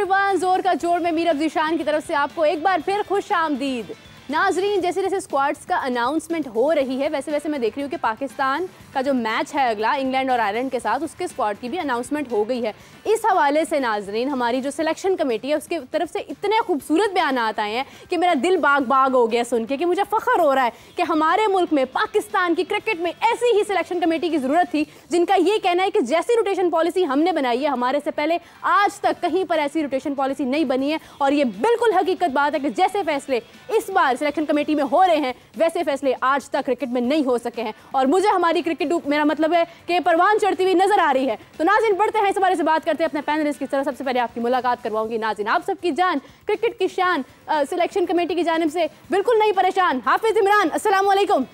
One जोर का जोड़ में मीर अब्दीशान की तरफ से आपको एक बार फिर खुश आमदीद। नाजरीन, जैसे जैसे स्क्वाड्स का अनाउंसमेंट हो रही है वैसे वैसे मैं देख रही हूँ कि पाकिस्तान का जो मैच है अगला इंग्लैंड और आयरलैंड के साथ, उसके स्क्वाड की भी अनाउंसमेंट हो गई है। इस हवाले से नाजरीन, हमारी जो सिलेक्शन कमेटी है उसके तरफ से इतने खूबसूरत बयान आए हैं कि मेरा दिल बाग बाग हो गया सुन के, कि मुझे फ़ख्र हो रहा है कि हमारे मुल्क में पाकिस्तान की क्रिकेट में ऐसी ही सिलेक्शन कमेटी की ज़रूरत थी जिनका ये कहना है कि जैसी रोटेशन पॉलिसी हमने बनाई है हमारे से पहले आज तक कहीं पर ऐसी रोटेशन पॉलिसी नहीं बनी है। और ये बिल्कुल हकीकत बात है कि जैसे फैसले इस बार सिलेक्शन कमेटी में हो रहे हैं वैसे फैसले आज तक क्रिकेट में नहीं हो सके हैं। और मुझे हमारी क्रिकेट मेरा मतलब है कि परवान चढ़ती हुई नजर आ रही है। तो नाज़रीन बढ़ते हैं, इस बारे से बात करते हैं अपने पैनलिस्ट की तरफ। सबसे पहले आपकी मुलाकात करवाऊंगी। नाज़रीन, आप सबकी जान, क्रिकेट की शान, सिलेक्शन कमेटी की जानिब से बिल्कुल नहीं परेशान, हाफिज इमरान, अस्सलाम वालेकुम।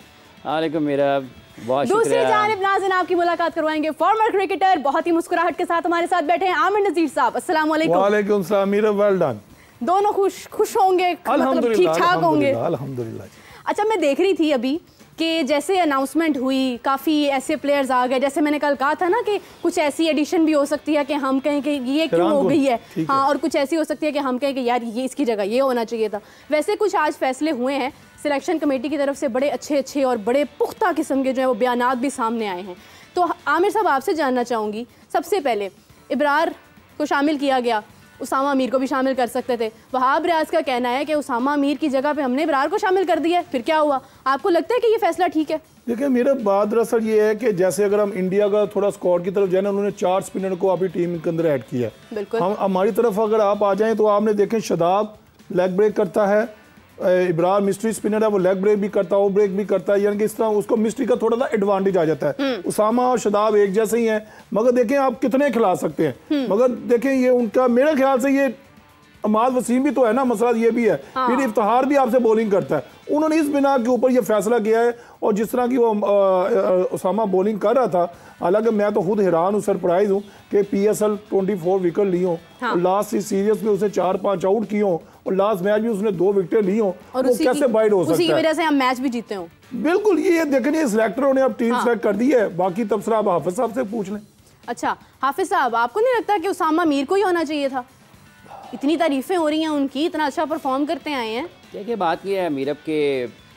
वालेकुम मेरा बहुत दूसरी जानिब नाज़रीन आपकी मुलाकात करवाएंगे फॉर्मर क्रिकेटर, बहुत ही मुस्कुराहट के साथ हमारे साथ बैठे हैं आमिर नज़ीर साहब, अस्सलाम वालेकुम। वालेकुम सलाम मीरा, वेल डन। दोनों खुश होंगे, मतलब ठीक ठाक होंगे अल्हम्दुलिल्लाह। अच्छा, मैं देख रही थी अभी कि जैसे अनाउंसमेंट हुई काफ़ी ऐसे प्लेयर्स आ गए, जैसे मैंने कल कहा था ना कि कुछ ऐसी एडिशन भी हो सकती है कि हम कहें कि ये क्यों हो गई है, हाँ, और कुछ ऐसी हो सकती है कि हम कहें कि यार ये इसकी जगह ये होना चाहिए था। वैसे कुछ आज फैसले हुए हैं सिलेक्शन कमेटी की तरफ से, बड़े अच्छे और बड़े पुख्ता किस्म के जो है वो बयानात भी सामने आए हैं। तो आमिर साहब आपसे जानना चाहूँगी, सबसे पहले इब्रार को शामिल किया गया, उसामा अमीर को भी शामिल कर सकते थे। वहाब रियाज का कहना है कि उसामा अमीर की जगह पे हमने इब्रार को शामिल कर दिया, फिर क्या हुआ? आपको लगता है कि ये फैसला ठीक है? देखिए, मेरा बात दरअसल ये है कि जैसे अगर हम इंडिया का थोड़ा स्क्वाड की तरफ जाए ना, उन्होंने 4 स्पिनर को अभी टीम के अंदर ऐड किया है। बिल्कुल। हम हमारी तरफ अगर आप आ जाएं तो आपने देखें शादाब लेग ब्रेक करता है, इब्रार मिस्ट्री स्पिनर है, वो लेग ब्रेक भी करता है, वो ब्रेक भी करता है, यानी कि इस तरह उसको मिस्ट्री का थोड़ा सा एडवांटेज आ जाता है। उसामा और शादाब एक जैसे ही हैं, मगर देखें आप कितने खिला सकते हैं। मगर देखें ये उनका, मेरे ख्याल से ये अमाद वसीम भी तो है ना, मसला ये भी है। फिर इफ्तिखार भी आपसे बॉलिंग करता है। उन्होंने इस बिना के ऊपर ये फैसला किया है। और जिस तरह की वो उसामा बॉलिंग कर रहा था, हालांकि मैं तो खुद हैरान हूँ, सरप्राइज हूँ कि PSL 24 विकेट ली हो, और लास्ट सीरीज में उसने 4-5 आउट किए हो, और लास्ट मैच में उसने 2 विकेट ली हो, और वो कैसे बाइट हो सकता है? उसी की वजह से हम मैच भी जीते हो। बिल्कुल, ये देखिए सिलेक्टरों ने अब टीम सेलेक्ट कर दी है, बाकी तबसरा आप हाफिज साहब से पूछ लें। अच्छा हाफिज साहब, आपको नहीं लगता कि उसामा अमीर को ही होना चाहिए था? इतनी तारीफें हो रही हैं उनकी, इतना अच्छा परफॉर्म करते आए हैं। देखिए, बात ये है मीरब के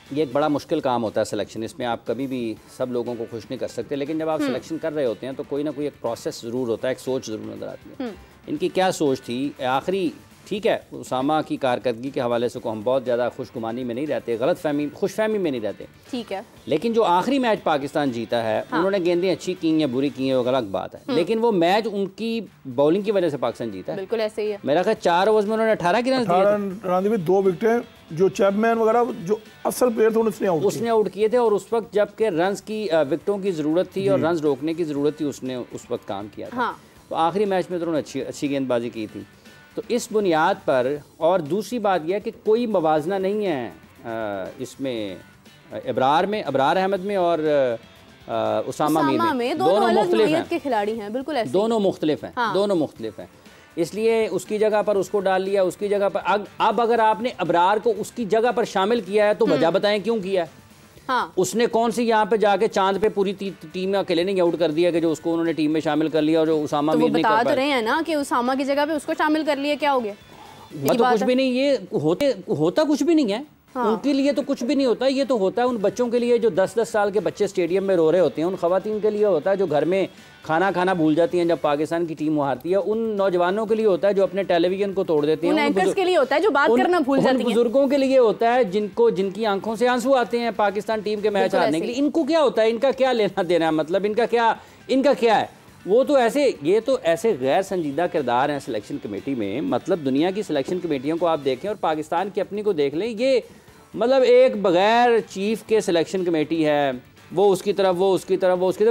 ये एक बड़ा मुश्किल काम होता है सिलेक्शन। इसमें आप कभी भी सब लोगों को खुश नहीं कर सकते, लेकिन जब आप सिलेक्शन कर रहे होते हैं तो कोई ना कोई एक प्रोसेस ज़रूर होता है, एक सोच ज़रूर नज़र आती है। इनकी क्या सोच थी आखिरी? ठीक है, उसामा की कारकर्दगी के हवाले से को हम बहुत ज़्यादा खुशगुमानी में नहीं रहते, गलत फहमी खुशफहमी में नहीं रहते, ठीक है, लेकिन जो आखिरी मैच पाकिस्तान जीता है, उन्होंने गेंदें अच्छी की या बुरी की हैं वो अलग बात है, लेकिन वो मैच उनकी बॉलिंग की वजह से पाकिस्तान जीता है। बिल्कुल ऐसे ही है। मेरा ख्याल 4 ओवर्स में उन्होंने 18 की रन में 2 विकेटें, जो चैपमैन वगैरह जो असल प्लेयर थे उसने आउट किए थे, और उस वक्त जबकि रन्स की विकेटों की ज़रूरत थी और रन्स रोकने की ज़रूरत थी, उसने उस वक्त काम किया था। तो आखिरी मैच में तो उन्होंने अच्छी गेंदबाजी की थी। तो इस बुनियाद पर, और दूसरी बात यह कि कोई मवाजना नहीं है इसमें अबरार अहमद में और उसामा अमीर में, दोनों मुख्तलिफ हैं के खिलाड़ी हैं, बिल्कुल ऐसे दोनों मुख्तलिफ हैं, दोनों मुख्तलिफ हैं। इसलिए उसकी जगह पर उसको डाल लिया, उसकी जगह पर अब अगर आपने अबरार को उसकी जगह पर शामिल किया है तो वजह बताएं क्यों किया है? उसने कौन सी यहाँ पे जाके चांद पे पूरी टीम में अकेले नहीं आउट कर दिया कि जो उसको उन्होंने टीम में शामिल कर लिया, और जो उसामा तो वो बता तो रहे हैं ना कि उसामा की जगह पे उसको शामिल कर लिया, क्या हो गया? तो कुछ भी नहीं, ये होता कुछ भी नहीं है। उनके लिए तो कुछ भी नहीं होता, ये तो होता है उन बच्चों के लिए जो 10-10 साल के बच्चे स्टेडियम में रो रहे होते हैं, उन खवातीन के लिए होता है जो घर में खाना भूल जाती हैं जब पाकिस्तान की टीम हारती है, उन नौजवानों के लिए होता है जो अपने टेलीविजन को तोड़ देते हैं, उन एंकर्स के लिए होता है जो बात करना भूल जाती हैं, बुजुर्गों के लिए होता है जिनकी आंखों से आंसू आते हैं पाकिस्तान टीम के मैच हारने के लिए। इनको क्या होता है? इनका क्या लेना देना है? मतलब इनका क्या है? वो तो ये तो ऐसे गैर संजीदा किरदार हैं सिलेक्शन कमेटी में। मतलब दुनिया की सिलेक्शन कमेटियों को आप देखें और पाकिस्तान की अपनी को देख लें, ये मतलब एक बगैर चीफ के सिलेक्शन कमेटी है, वो उसकी तरफ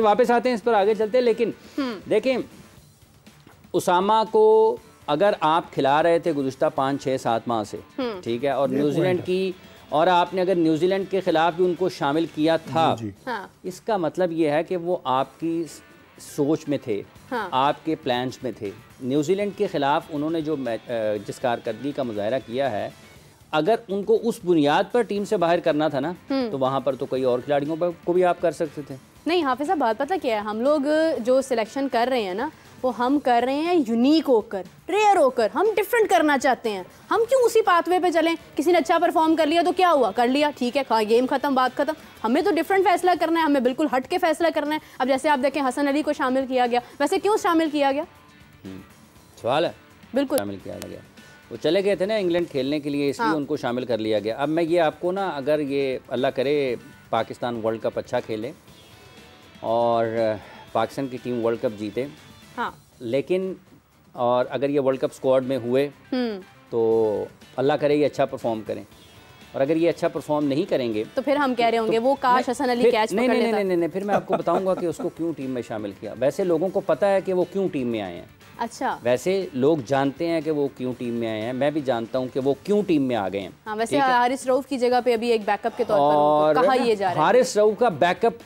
वापस आते हैं, इस पर आगे चलते हैं। लेकिन देखें, उसामा को अगर आप खिला रहे थे गुज़िश्ता 5-6-7 माह से, ठीक है, और न्यूजीलैंड की, और आपने अगर न्यूजीलैंड के खिलाफ भी उनको शामिल किया था, इसका मतलब ये है कि वो आपकी सोच में थे, आपके प्लान्स में थे। न्यूजीलैंड के खिलाफ उन्होंने जो जिस कारकर्दगी का मुजाहरा किया है, अगर उनको उस बुनियाद पर टीम से बाहर करना था ना, तो वहाँ पर तो कई और खिलाड़ियों को भी आप कर सकते थे। नहीं हाफिज़ साहब, बात पता क्या है, हम लोग जो सिलेक्शन कर रहे हैं ना, वो हम कर रहे हैं यूनिक होकर, रेयर होकर, हम डिफरेंट करना चाहते हैं। हम क्यों उसी पाथवे पे चलें? किसी ने अच्छा परफॉर्म कर लिया तो क्या हुआ, कर लिया, ठीक है, गेम खत्म, बात खत्म। हमें तो डिफरेंट फैसला करना है, हमें बिल्कुल हट के फैसला करना है। अब जैसे आप देखें हसन अली को शामिल किया गया, वैसे क्यों शामिल किया गया? सवाल है, बिल्कुल शामिल किया गया। वो चले गए थे ना इंग्लैंड खेलने के लिए, इसलिए उनको शामिल कर लिया गया। अब मैं ये आपको ना, अगर ये अल्लाह करे पाकिस्तान वर्ल्ड कप अच्छा खेले और पाकिस्तान की टीम वर्ल्ड कप जीते, हाँ, लेकिन और अगर ये वर्ल्ड कप स्क्वाड में हुए तो अल्लाह करे ये अच्छा परफॉर्म करें, और अगर ये अच्छा परफॉर्म नहीं करेंगे तो फिर हम कह रहे होंगे वो काश हसन अली कैच पकड़ लेता। नहीं, फिर मैं आपको बताऊंगा कि उसको क्यों टीम में शामिल किया। वैसे लोगों को पता है कि वो क्यों टीम में आए हैं। अच्छा, वैसे लोग जानते हैं कि वो क्यों टीम में आए हैं, मैं भी जानता हूँ कि वो क्यों टीम में आ गए हैं। हाँ, वैसे हारिस रऊफ की जगह पे अभी एक बैकअप के तौर पर कहा ये जा रहा है। हारिस रऊफ का बैकअप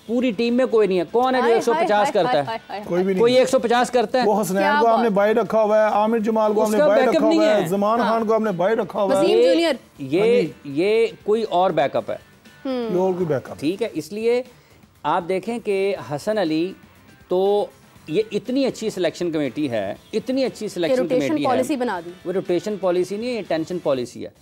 पूरी टीम में कोई नहीं है। कौन है जो 150 करता है? कोई भी नहीं। कोई 150 करता है? वो हसनैन को आपने बाई रखा हुआ है, आमिर जमाल को आपने बाई रखा हुआ है, जमान खान को आपने बाई रखा हुआ है, वसीम जूनियर, ये कोई और बैकअप है, और भी बैकअप। ठीक है, इसलिए आप देखें कि हसन अली तो ये इतनी अच्छी सिलेक्शन कमेटी है, इतनी अच्छी सिलेक्शन कमेटी पॉलिसी बना दी। वो रोटेशन पॉलिसी नहीं, ये टेंशन पॉलिसी है।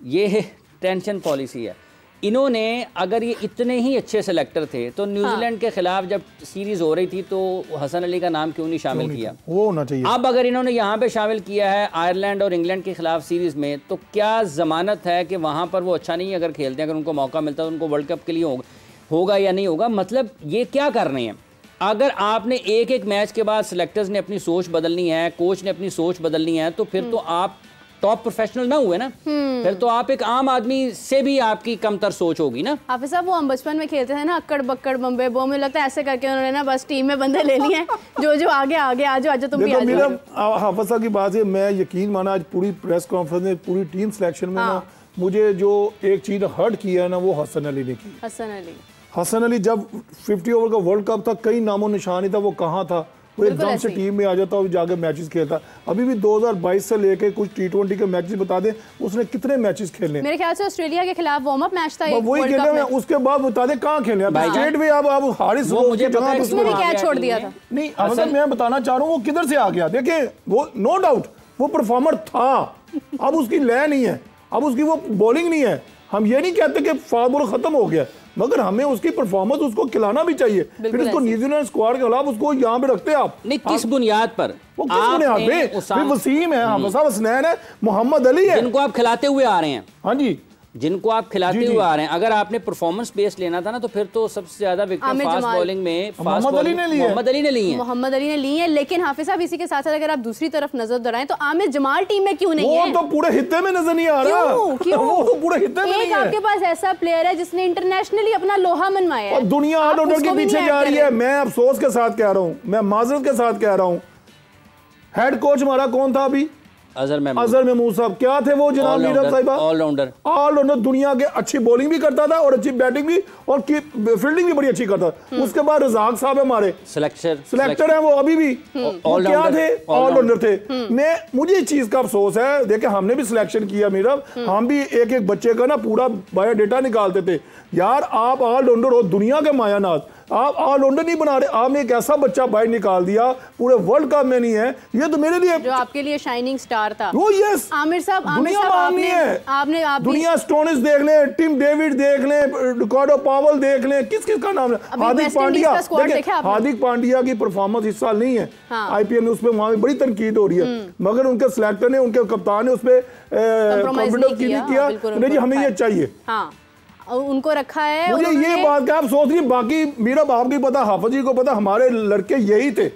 ये टेंशन पॉलिसी है। इन्होंने, अगर ये इतने ही अच्छे सेलेक्टर थे तो न्यूजीलैंड के खिलाफ जब सीरीज हो रही थी तो हसन अली का नाम क्यों नहीं शामिल किया? वो होना चाहिए। अब अगर इन्होंने यहाँ पे शामिल किया है आयरलैंड और इंग्लैंड के खिलाफ सीरीज में, तो क्या जमानत है कि वहाँ पर वो अच्छा नहीं अगर खेलते हैं, अगर उनको मौका मिलता है तो उनको वर्ल्ड कप के लिए होगा या नहीं होगा? मतलब ये क्या कर रहे हैं? अगर आपने एक एक मैच के बाद सिलेक्टर्स ने अपनी सोच बदलनी है, कोच ने अपनी सोच बदलनी है, तो फिर तो आप टॉप प्रोफेशनल ना हुए ना, फिर तो आप एक आम आदमी से भी आपकी कमतर सोच होगी ना। हाफिज साहब, वो हम बचपन में खेलते थे ना, अक्कड़ बक्कड़ बम्बे बो, मुझे लगता है ऐसे करके उन्होंने ना बस टीम में बंदे ले लिए हैं, जो आगे आजो तुम भी आ जाओ। हाफिज साहब की बात है, मैं यकीन माना आज पूरी प्रेस कॉन्फ्रेंस में, पूरी टीम सिलेक्शन में ना, मुझे जो एक चीज हर्ट किया ना, वो हसन अली ने की। हसन अली जब 50 ओवर का वर्ल्ड कप था, कई नामो निशान ही था, वो कहाँ था? वो एकदम से टीम में आ जाता और जाके मैचेस खेलता। अभी भी 2022 से लेके कुछ T20 के मैचेस बता दें, उसने कितने मैचेस खेले? मेरे ख्याल से ऑस्ट्रेलिया के खिलाफ वार्म अप मैच था, वही खेले हैं। उसके बाद बता दें कहाँ खेले? अब स्टेट में अब हारिस रऊफ की जगह उसने भी कैच छोड़ दिया था। नहीं, अब मैं बताना चाह रहा हूँ वो किधर से आ गया। देखिए, वो नो डाउट वो परफॉर्मर था, अब उसकी लय नहीं है, अब उसकी वो बॉलिंग नहीं है। हम ये नहीं कहते कि फास्ट बॉलर खत्म हो गया, मगर हमें उसकी परफॉर्मेंस उसको खिलाना भी चाहिए। फिर उसको न्यूजीलैंड स्क्वाड के खिलाफ उसको यहाँ पे रखते आप नहीं, किस बुनियाद पर? वो किस बुनियाद पे? वसीम है, हसनैन है, मोहम्मद अली है, जिनको आप खिलाते हुए आ रहे हैं। हाँ जी, जिनको आप खिलाते हुए आ रहे हैं। अगर आपने परफॉर्मेंस बेस लेना था ना, तो फिर तो सबसे ज्यादा विकेट फास्ट बॉलिंग में मोहम्मद अली ने ली है। लेकिन हाफिज साहब, इसी के साथ साथ अगर आप दूसरी तरफ नजर दौड़ाएं तो आमिर जमाल टीम में क्यों नहीं है? वो तो पूरे हित्ते में नजर नहीं आ रहा। क्यों? वो तो पूरे हित्ते में नहीं है। आपके पास ऐसा प्लेयर है जिसने इंटरनेशनली अपना लोहा मनवाया है, दुनिया ऑलराउंडर के पीछे जा रही है। मैं अफसोस के साथ कह रहा हूँ, मैं माजरत के साथ कह रहा हूँ, हेड कोच हमारा कौन था अभी? अजहर महमूद साहब। क्या थे वो जनाब? नीरज साहिबा ऑलराउंडर, दुनिया के अच्छी बॉलिंग भी करता था और अच्छी बैटिंग भी, और फील्डिंग भी बड़ी अच्छी करता था। उसके बाद रजाक साहब हमारे सिलेक्टर हैं, वो अभी भी क्या थे? ऑलराउंडर थे। मुझे इस चीज का अफसोस है। देखिए, हमने भी सिलेक्शन किया मीरब, हम भी एक एक बच्चे का ना पूरा बायोडेटा निकालते थे। यार, आप ऑलराउंडर हो, दुनिया के मायानाज, आप ऑलराउंडर नहीं बना रहे। आपने एक ऐसा बच्चा बाहर निकाल दिया, पूरे वर्ल्ड कप में नहीं है। ये तो मेरे लिए, जो आपके लिए शाइनिंग स्टार था वो, यस आमिर साहब, दुनिया माननी है। आपने दुनिया स्टोनिस देख ले, टिम डेविड देख ले, रिकार्डो पावल देख ले, किस किस का नाम है? हार्दिक पांड्या। हार्दिक पांड्या की परफॉर्मेंस इस साल नहीं है IPL में, उस पर वहां बड़ी तनकीद हो रही है, मगर उनके सिलेक्टर ने, उनके कप्तान ने उस पर कॉन्फिडेंस किया। नहीं जी, हमें ये चाहिए, उनको रखा है। मुझे ये बात का आप सोच रही, बाकी मेरा बाप की पता, हाफिज जी को पता, हमारे लड़के यही थे,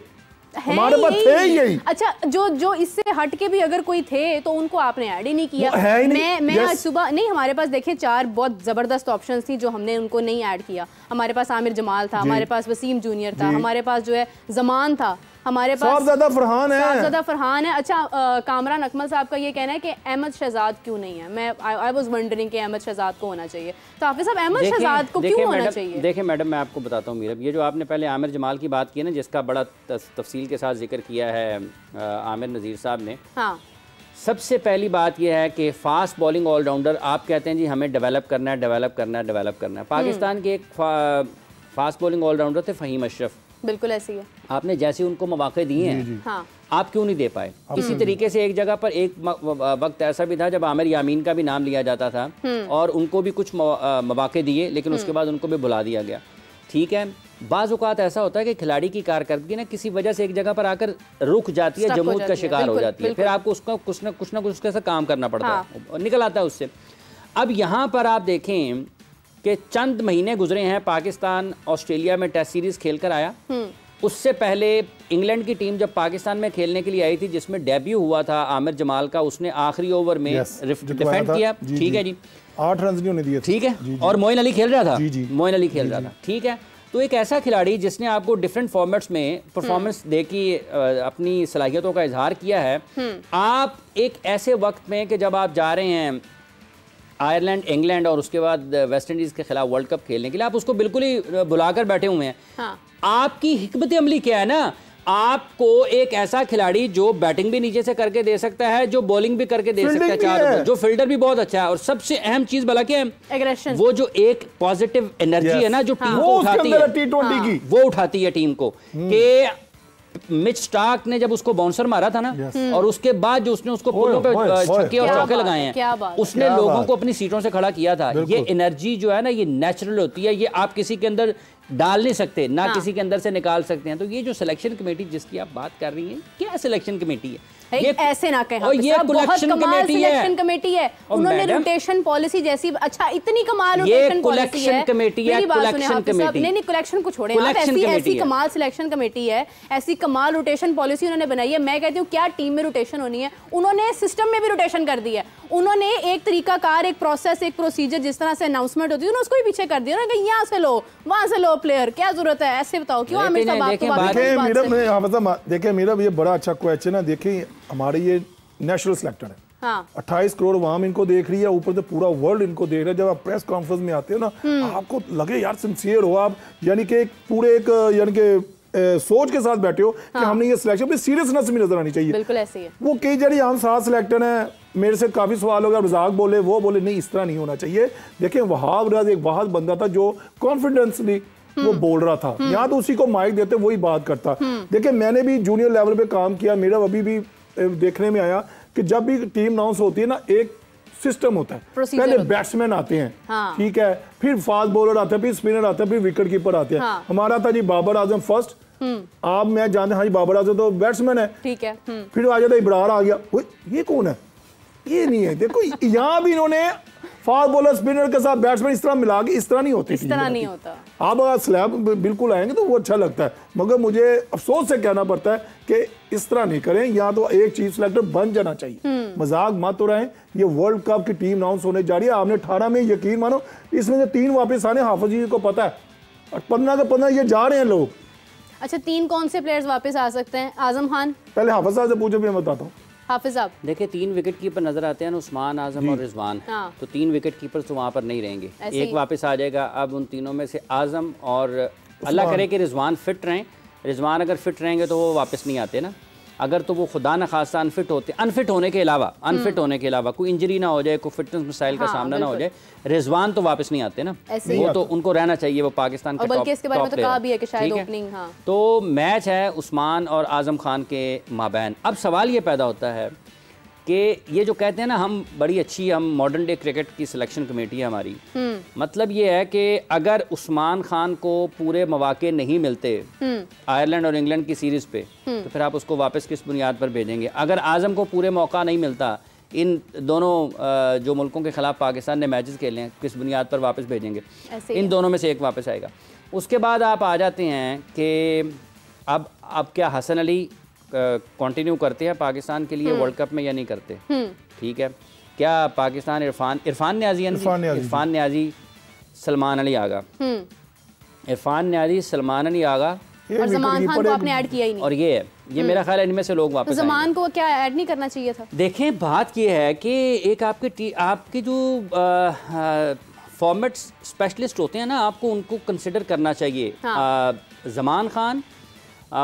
हमारे पास थे यही। अच्छा, जो इससे हट के भी अगर कोई थे तो उनको आपने ऐड ही नहीं किया। है ही नहीं। मैं आज सुबह नहीं, हमारे पास देखिए 4 बहुत जबरदस्त ऑप्शंस थी जो हमने उनको नहीं ऐड किया। हमारे पास आमिर जमाल था, हमारे पास वसीम जूनियर था, हमारे पास जो है जमान था, हमारे पास ज्यादा फरहान है। अच्छा, कामरान अकमल साहब का ये कहना है कि अहमद शहजाद क्यों नहीं है। मैं आई वाज वंडरिंग कि अहमद शहजाद को होना चाहिए। तो हाफिज साहब, अहमद शहजाद को क्यों होना चाहिए? देखिए मैडम, मैं आपको बताता हूँ मीरब, ये जो आपने पहले आमिर जमाल की बात की है ना, जिसका बड़ा तफसील के साथ जिक्र किया है आमिर नज़ीर साहब ने। हाँ, सबसे पहली बात यह है कि फास्ट बॉलिंग ऑलराउंडर आप कहते हैं जी हमें डेवलप करना है। पाकिस्तान के एक फास्ट बॉलिंग ऑलराउंडर थे फ़हीम अशरफ, बिल्कुल ऐसी है। आपने जैसे उनको मौके दिए हैं, हाँ। आप क्यों नहीं दे पाए? इसी तरीके से एक जगह पर एक वक्त ऐसा भी था जब आमिर यामीन का भी नाम लिया जाता था और उनको भी कुछ मौके दिए, लेकिन उसके बाद उनको भी बुला दिया गया। ठीक है, बाज़ औक़ात ऐसा होता है कि खिलाड़ी की कारकर्दगी ना किसी वजह से एक जगह पर आकर रुक जाती है, जमूद का शिकार हो जाती है, फिर आपको उसका कुछ ना कुछ उसके साथ काम करना पड़ता है और निकल आता है उससे। अब यहाँ पर आप देखें कि चंद महीने गुजरे हैं, पाकिस्तान ऑस्ट्रेलिया में टेस्ट सीरीज़ खेल कर आया। उससे पहले इंग्लैंड की टीम जब पाकिस्तान में खेलने के लिए आई थी, जिसमें डेब्यू हुआ था आमिर जमाल का, उसने आखिरी ओवर में डिफेंड किया। ठीक है जी, 8 रन नहीं होने दिए। ठीक है, और मोइन अली खेल रहा था। मोइन अली खेल रहा था। ठीक है, तो एक ऐसा खिलाड़ी जिसने आपको डिफरेंट फॉर्मेट्स में परफॉर्मेंस दे की अपनी सलाहियतों का इजहार किया है, आप एक ऐसे वक्त में कि जब आप जा रहे हैं आयरलैंड, इंग्लैंड और उसके बाद वेस्ट इंडीज़ के खिलाफ वर्ल्ड कप खेलने के लिए, आप उसको बिल्कुल ही बुलाकर बैठे हुए हैं। हाँ। आपकी हिकमत अमली क्या है ना, आपको एक ऐसा खिलाड़ी जो बैटिंग भी नीचे से करके दे सकता है, जो बॉलिंग भी करके दे सकता है, चार जो फील्डर भी बहुत अच्छा है, और सबसे अहम चीज भला क्या है, एग्रेशन, वो जो एक पॉजिटिव एनर्जी है ना जो टीम को उठाती है, T20 की वो उठाती है टीम को। कि मिच स्टार्क ने जब उसको बाउंसर मारा था ना, और उसके बाद जो उसने उसको पुलों पे छक्के और चौके लगाए हैं, उसने लोगों को अपनी सीटों से खड़ा किया था। ये एनर्जी जो है ना, ये नेचुरल होती है, ये आप किसी के अंदर डाल नहीं सकते ना, किसी के अंदर से निकाल सकते हैं। तो ये जो सिलेक्शन कमेटी जिसकी आप बात कर रही हैं, क्या सिलेक्शन कमेटी है? ये ऐसे ना कहें, और ये कलेक्शन कमेटी है, उन्होंने रोटेशन पॉलिसी जैसी, अच्छा इतनी कमाल रोटेशन पॉलिसी है, मेरी बात सुनिए हाफिज साहब, नहीं कलेक्शन को छोड़ें आप, ऐसी कमाल सिलेक्शन कमेटी है, ऐसी कमाल रोटेशन पॉलिसी उन्होंने बनाई है। मैं कहती हूँ क्या टीम में रोटेशन होनी है, उन्होंने सिस्टम में भी रोटेशन कर दी है। उन्होंने एक तरीकाकार, एक प्रोसेस, एक प्रोसीजर, जिस तरह से अनाउंसमेंट होती है उसको भी पीछे कर दिया ना, यहाँ से लो वहां से लो प्लेयर, क्या जरूरत है? ऐसे बताओ क्यों आमिर साहब आपको? देखिए मेरा ये बड़ा अच्छा क्वेश्चन है। देखिए हमारे ये नेशनल सिलेक्टर है, हाँ। 28 करोड़ आवाम इनको देख रही है, ऊपर से पूरा वर्ल्ड इनको देख रहा है। जब आप प्रेस कॉन्फ्रेंस में आते हो ना, आपको लगे यार सिंसियर हो आप, यानी कि पूरे एक यानी कि सोच के साथ बैठे हो कि हमने ये सिलेक्शन पे सीरियसनेस भी नजर आनी चाहिए। बिल्कुल ऐसे ही है। वो कई जगह हम 7 सिलेक्टर हैं, मेरे से काफी सवाल हो गया, रज़ाक बोले, वो बोले नहीं इस तरह नहीं होना चाहिए। देखिए वहाब राज एक वाहद बंदा था जो कॉन्फिडेंसली वो बोल रहा था, यहाँ तो उसी को माइक देते वही बात करता। देखिए मैंने भी जूनियर लेवल पे काम किया, मेरा अभी भी देखने में आया कि जब भी टीम अनाउंस होती है ना, एक सिस्टम होता है, पहले बैट्समैन आते हैं, हाँ। ठीक है, फिर फास्ट बॉलर आते हैं, फिर स्पिनर आते हैं, फिर विकेट कीपर आते हैं। हाँ। हमारा था जी बाबर आजम फर्स्ट, आप मैं जानते हैं हाँ जी बाबर आजम तो बैट्समैन है, ठीक है, फिर आ जाता इब्रार आ गया, ये कौन है? ये नहीं है। देखो यहाँ भी इन्होंने फास्ट बॉलर स्पिनर के साथ बैट्समैन इस तरह मिला के, इस तरह नहीं होती, इस तरह नहीं होता। आप अगर स्लैब बिल्कुल आएंगे तो वो अच्छा लगता है, मगर मुझे अफसोस से कहना पड़ता है कि इस तरह नहीं करें। यहाँ तो एक चीफ सिलेक्टर बन जाना चाहिए, मजाक मत हो रहे हैं। ये वर्ल्ड कप की टीम अनाउंस होने जा रही है, आपने 18 में यकीन मानो इसमें से 3 वापस आने, हाफिज जी को पता है, और 15 के 15 ये जा रहे हैं लोग। अच्छा 3 कौन से प्लेयर्स वापस आ सकते हैं? आजम खान, पहले हाफिज साहब से पूछो, मैं बताता हूँ। हाफिज साहब देखिए 3 विकेट कीपर नजर आते हैं ना, उस्मान, आजम और रिजवान, हाँ। तो 3 विकेट कीपर्स तो वहाँ पर नहीं रहेंगे, एक वापस आ जाएगा। अब उन तीनों में से आजम और अल्लाह करे कि रिजवान फिट रहें, रिजवान अगर फिट रहेंगे तो वो वापस नहीं आते ना। अगर तो वो खुदा न खास्ता अनफिट होने के अलावा कोई इंजरी ना हो जाए, कोई फिटनेस मसाइल का सामना ना हो जाए, रिजवान तो वापस नहीं आते ना, वो तो उनको रहना चाहिए, वो पाकिस्तान का टॉप प्लेयर। तो मैच है उस्मान और आजम खान के माबैन। अब सवाल ये पैदा होता है कि ये जो कहते हैं ना हम बड़ी अच्छी, हम मॉडर्न डे क्रिकेट की सिलेक्शन कमेटी है हमारी, मतलब ये है कि अगर उस्मान खान को पूरे मौके नहीं मिलते आयरलैंड और इंग्लैंड की सीरीज़ पे, तो फिर आप उसको वापस किस बुनियाद पर भेजेंगे? अगर आजम को पूरे मौका नहीं मिलता, इन दोनों जो मुल्कों के खिलाफ पाकिस्तान ने मैचेस खेले हैं, किस बुनियाद पर वापस भेजेंगे? इन दोनों में से एक वापस आएगा। उसके बाद आप आ जाते हैं कि अब क्या हसन अली कंटिन्यू करते हैं पाकिस्तान के लिए वर्ल्ड कप में या नहीं करते? ठीक है, क्या पाकिस्तान इरफान न्याजी सलमान अली आगा, इरफान न्याजी सलमान अली आगा और जमान खान को आपने ऐड किया ही नहीं, और ये मेरा ख्याल है इनमें से लोग वापस जमान को क्या ऐड नहीं करना चाहिए था? देखें बात ये है कि एक आपके जो फॉर्मेट स्पेशलिस्ट होते हैं ना, आपको उनको कंसिडर करना चाहिए। जमान खान